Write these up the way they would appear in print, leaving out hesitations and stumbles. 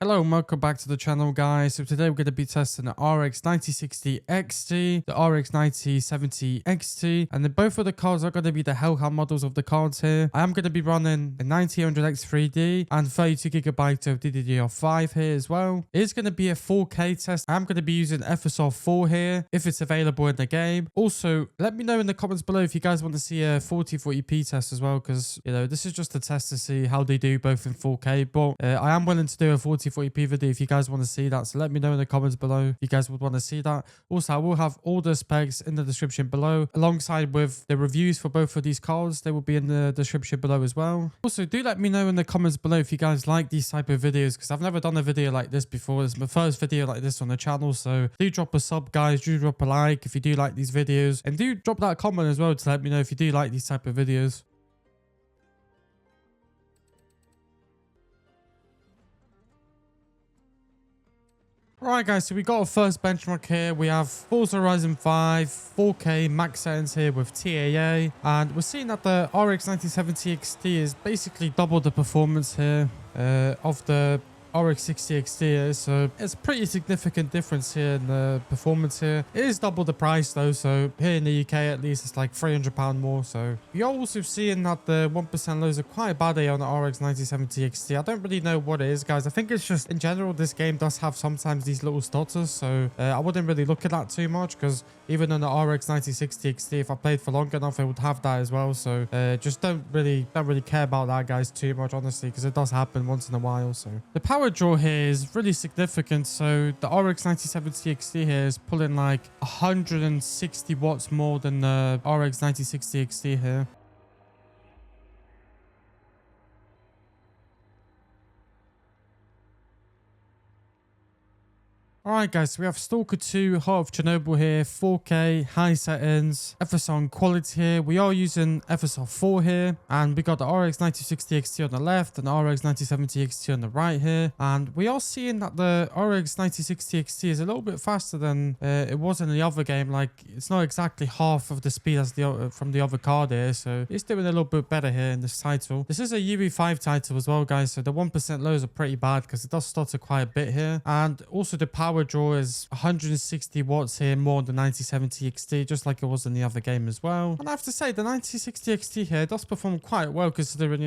Hello and welcome back to the channel, guys. So today we're going to be testing the RX 9060 XT, the RX 9070 XT, and then both of the cards are going to be the HellHound models of the cards here. I am going to be running a 9000X 3D and 32GB of DDR5 here as well. It is going to be a 4K test. I am going to be using FSR 4 here if it's available in the game. Also, let me know in the comments below if you guys want to see a 4040p test as well, because this is just a test to see how they do both in 4K. But I am willing to do a 4040p video if you guys want to see that, so let me know in the comments below if you guys would want to see that. Also, I will have all the specs in the description below alongside with the reviews for both of these cards. They will be in the description below as well. Also, do let me know in the comments below if you guys like these type of videos, because I've never done a video like this before. It's my first video like this on the channel, so do drop a sub, guys. Do drop a like if you do like these videos, and do drop that comment as well to let me know if you do like these type of videos. Alright guys, so we got our first benchmark here. We have FORZA Ryzen 5 4K max settings here with TAA, and we're seeing that the RX 9070 XT is basically double the performance here of the RX 60 XT here, so it's a pretty significant difference here in the performance here. It is double the price though, so here in the UK at least it's like £300 more. So you're also seeing that the 1% lows are quite bad here on the RX 9070 XT. I don't really know what it is, guys. I think it's just in general this game does have sometimes these little stutters, so I wouldn't really look at that too much, because even on the RX 9060 XT, if I played for long enough, it would have that as well. So just don't really care about that, guys, too much, honestly, because it does happen once in a while. So the power draw here is really significant. So the RX 9070 XT here is pulling like 160 watts more than the RX 9060 XT here. Alright guys, so we have Stalker 2, Heart of Chernobyl here, 4K, high settings, FSR quality here. We are using FSR 4 here, and we got the RX 9060 XT on the left and the RX 9070 XT on the right here. And we are seeing that the RX 9060 XT is a little bit faster than it was in the other game. Like, it's not exactly half of the speed as from the other card here, so it's doing a little bit better here in this title. This is a UE5 title as well, guys, so the 1% lows are pretty bad because it does stutter quite a bit here. And also the power draw is 160 watts here more than the 9070 XT, just like it was in the other game as well. And I have to say, the 9060 XT here does perform quite well, considering,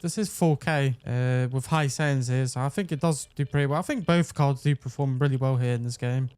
this is 4K with high settings here, so I think it does do pretty well. I think both cards do perform really well here in this game.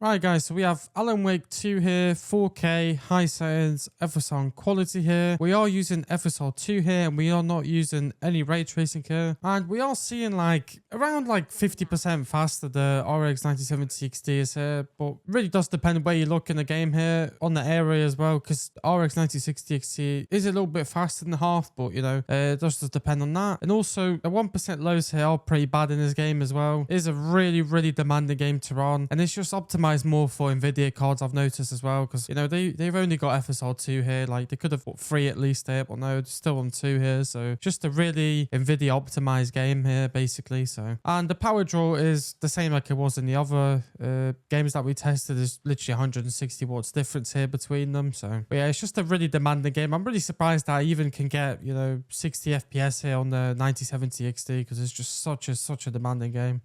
Right guys, so we have Alan Wake 2 here, 4K, high settings, FSR quality here. We are using FSR 2 here, and we are not using any ray tracing here. And we are seeing like around like 50% faster the RX 9070 XT is here, but really does depend where you look in the game here, on the area as well, because RX 9060 XT is a little bit faster than half, but it does depend on that. And also the 1% lows here are pretty bad in this game as well. It is a really demanding game to run, and it's just optimized more for Nvidia cards, I've noticed as well, because they've only got FSR 2 here. Like, they could have put 3 at least here, but no, it's still on 2 here. So just a really Nvidia optimized game here, basically. So, and the power draw is the same like it was in the other games that we tested. There's literally 160 watts difference here between them. So, but yeah, it's just a really demanding game. I'm really surprised that I even can get 60 FPS here on the 9070 XT, because it's just such a demanding game.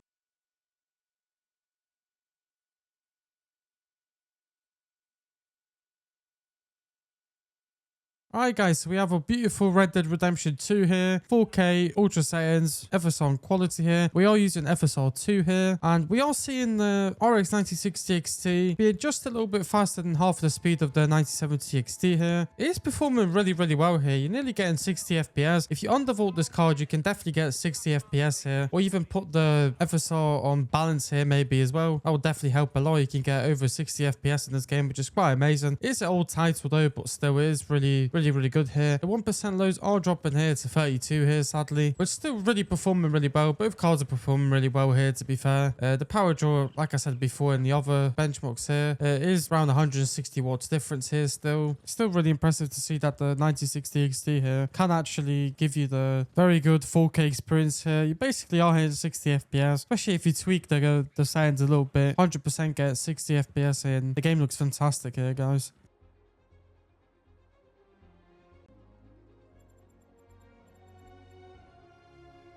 Alright guys, so we have a beautiful Red Dead Redemption 2 here, 4K, ultra settings, FSR quality here. We are using FSR 2 here, and we are seeing the RX 9060 XT being just a little bit faster than half the speed of the 9070 XT here. It is performing really well here. You're nearly getting 60 FPS. If you undervolt this card, you can definitely get 60 FPS here, or even put the FSR on balance here maybe as well. That will definitely help a lot. You can get over 60 FPS in this game, which is quite amazing. It's an old title though, but still it is really good here. The 1% lows are dropping here to 32 here, sadly, but still really performing really well. Both cards are performing really well here, to be fair. The power draw, like I said before in the other benchmarks here, is around 160 watts difference here. Still really impressive to see that the 9060 XT here can actually give you the very good 4K experience here. You basically are hitting 60 FPS, especially if you tweak the settings a little bit. 100% get 60 FPS in. The game looks fantastic here, guys.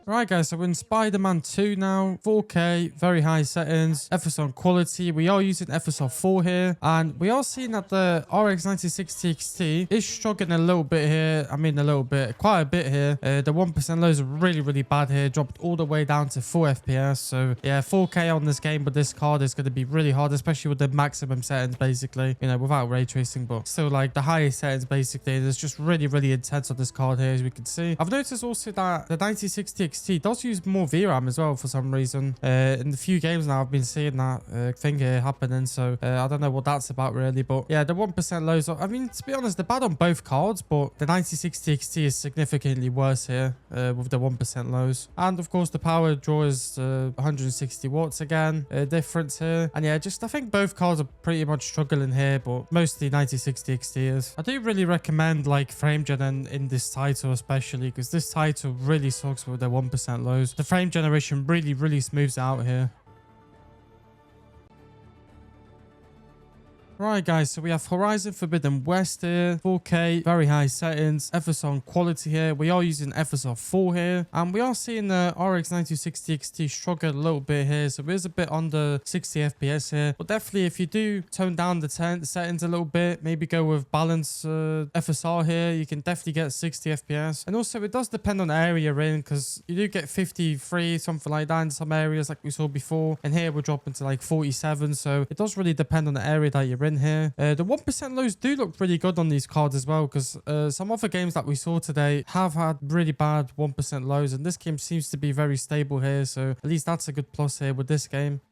Right guys, so we're in Spider-Man 2 now, 4K, very high settings, FSR quality. We are using FSR 4 here, and we are seeing that the RX 9060 XT is struggling a little bit here. I mean a little bit, quite a bit here. The 1% lows are really bad here, dropped all the way down to 4 FPS. So yeah, 4K on this game, but this card is going to be really hard, especially with the maximum settings basically, you know, without ray tracing, but still like the highest settings basically. It's just really intense on this card here, as we can see. I've noticed also that the 9060 XT does use more VRAM as well for some reason. In the few games now I've been seeing that thing here happening, so I don't know what that's about really. But yeah, the 1% lows are, I mean, to be honest, they're bad on both cards, but the 9060 XT is significantly worse here with the 1% lows. And of course the power draw is 160 watts again, difference here. And yeah, just I think both cards are pretty much struggling here, but mostly 9060 XT is. I do really recommend like frame gen in this title especially, because this title really sucks with the 1% lows. The frame generation really smooths out here. Right guys, so we have Horizon Forbidden West here, 4K, very high settings, FSR quality here. We are using FSR 4 here, and we are seeing the RX 9060 XT struggle a little bit here, so it is a bit under 60 FPS here. But definitely if you do tone down the settings a little bit, maybe go with balance FSR here, you can definitely get 60 FPS. And also it does depend on the area you're in, because you do get 53, something like that in some areas like we saw before, and here we're dropping to like 47, so it does really depend on the area that you're in here. The 1% lows do look pretty good on these cards as well, because some other games that we saw today have had really bad 1% lows, and this game seems to be very stable here, so at least that's a good plus here with this game.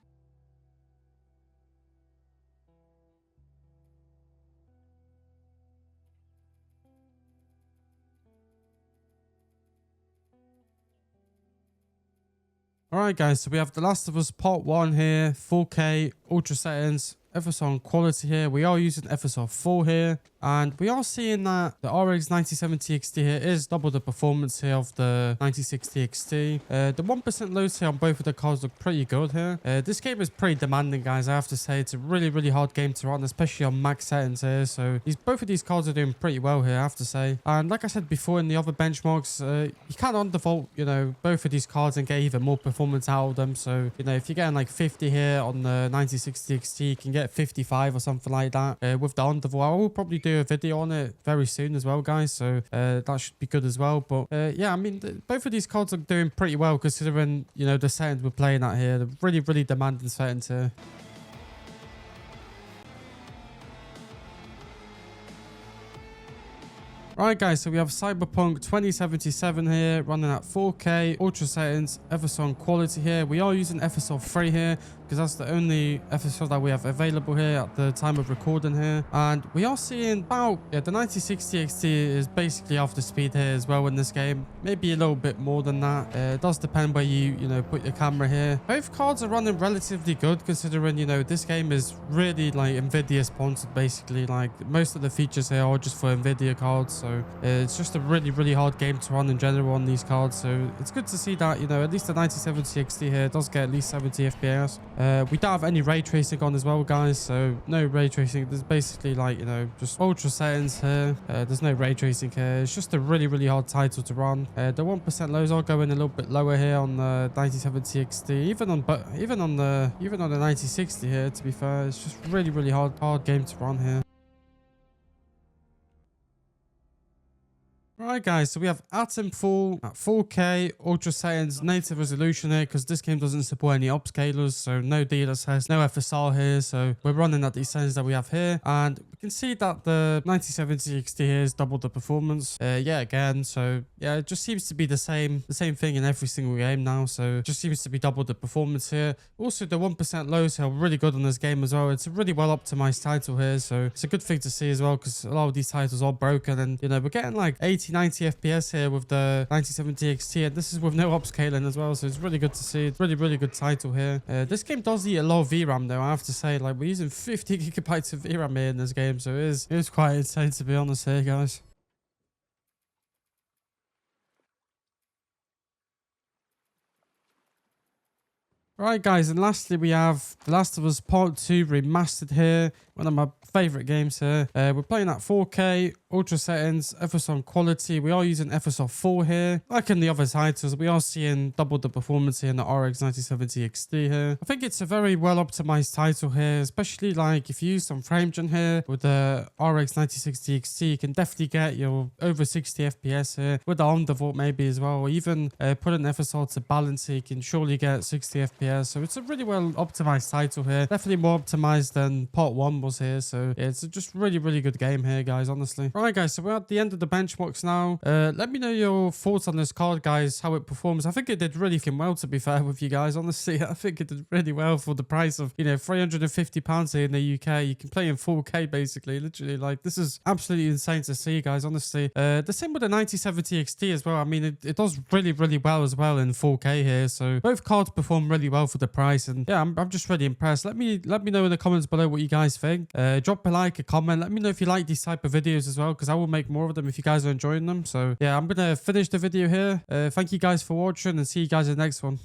Alright guys, so we have The Last of Us Part 1 here, 4K, ultra settings, FSR quality here. We are using FSR 4 here, and we are seeing that the RX 9070 XT here is double the performance here of the 9060 XT. The 1% lows here on both of the cards look pretty good here. This game is pretty demanding, guys. I have to say it's a really hard game to run, especially on max settings here. So both of these cards are doing pretty well here, I have to say. And like I said before in the other benchmarks, you can on default, you know, both of these cards and get even more performance out of them. So, you know, if you're getting like 50 here on the 9060 XT, you can get 55 or something like that with the on default. I will probably do a video on it very soon as well, guys, so that should be good as well. But yeah, I mean, both of these cards are doing pretty well considering, you know, the settings we're playing at here. They're really demanding settings here. Alright guys, so we have CYBERPUNK 2077 here, running at 4K, ultra settings, FSR quality here. We are using FSR 3 here, because that's the only FSR that we have available here at the time of recording here. And we are seeing about, yeah, the 9060 XT is basically off the speed here as well in this game. Maybe a little bit more than that. It does depend where you know, put your camera here. Both cards are running relatively good considering, you know, this game is really like NVIDIA sponsored basically. Like most of the features here are just for NVIDIA cards. So it's just a really hard game to run in general on these cards. So it's good to see that, you know, at least the 9070 XT here does get at least 70 FPS. We don't have any ray tracing on as well, guys, so no ray tracing. There's basically like, you know, just ultra settings here. There's no ray tracing here. It's just a really hard title to run. The 1% lows are going a little bit lower here on the 9070 XT, even on the 9060 here, to be fair. It's just really hard game to run here. Alright guys, so we have ATOMFALL at 4K, ultra settings, native resolution here, because this game doesn't support any upscalers, so no DLSS, no FSR here, so we're running at these settings that we have here, and we can see that the 9070 XT here is double the performance, yeah, again, so yeah, it just seems to be the same thing in every single game now, so it just seems to be double the performance here. Also, the 1% lows are really good on this game as well. It's a really well optimized title here, so it's a good thing to see as well, because a lot of these titles are broken, and, you know, we're getting like 90 FPS here with the 9070 XT, and this is with no upscaling as well, so it's really good to see. It's really good title here. This game does eat a lot of VRAM though, I have to say. Like, we're using 50 gigabytes of VRAM here in this game, so it is quite insane, to be honest here, guys. Right guys, and lastly we have The Last of Us Part 2 Remastered here, one of my favourite games here. We're playing at 4K, ultra settings, FSR quality, we are using FSR 4 here. Like in the other titles, we are seeing double the performance here in the RX 9070 XT here. I think it's a very well optimized title here, especially like if you use some frame gen here with the RX 9060 XT, you can definitely get your over 60 FPS here with the undervolt maybe as well, or even put an FSR to balance it, you can surely get 60 FPS. So it's a really well optimized title here, definitely more optimized than part 1 was here. So yeah, it's just really good game here, guys, honestly. Right, guys, so we're at the end of the benchmarks now. Let me know your thoughts on this card, guys, how it performs. I think it did really well, to be fair with you guys, honestly. I think it did really well for the price of, you know, £350 here in the UK. You can play in 4K basically, literally. Like, this is absolutely insane to see, guys, honestly. The same with the 9070 XT as well. I mean, it does really well as well in 4K here. So both cards perform really well for the price, and yeah, I'm just really impressed. Let me know in the comments below what you guys think. Drop a like, a comment. Let me know if you like these type of videos as well, because I will make more of them if you guys are enjoying them. So yeah, I'm gonna finish the video here. Thank you guys for watching, and see you guys in the next one.